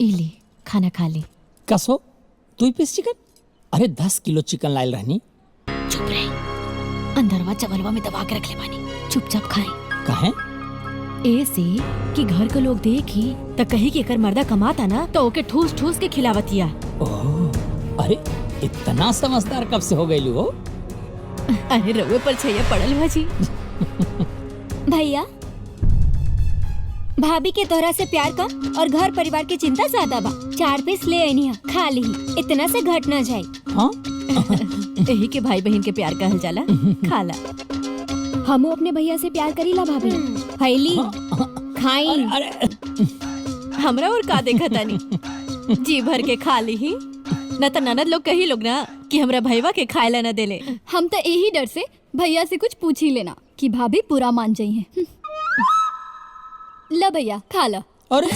इली खाना खा ली। कसो तू ही पीस चिकन? अरे 10 किलो चिकन लायल रहनी। चुप रहे, अंदरवा चवलवा में दबा के रख ले बानी, चुपचाप खाई। काहे? ऐसे कि घर के लोग देखी त कही कि एकर मर्दा कमाता ना तो ओके ठूस ठूस के खिलावतिया। ओह, अरे इतना समझदार कब से हो गई हो? अरे रउए पर छैया पड़ल भाजी। भैया भाभी के तोहरा से प्यार का और घर परिवार की चिंता ज्यादा बा। 4 पीस ले आनी खा ली, इतना से घट ना जाए। हाँ? यही के भाई बहन के प्यार कहल जाला, खाला। हमू अपने भैया से प्यार करीला भाभी। फैली खाई। अरे हमरा और का देखा तानी, जी भर के खा ली ही न त ननद लोग कही लोग ना कि हमरा भैया के खाएला न देले। हम तो यही डर से भैया से कुछ पूछ ही लेना कि भाभी पूरा मान जाई है। ला भैया खा ला। अरे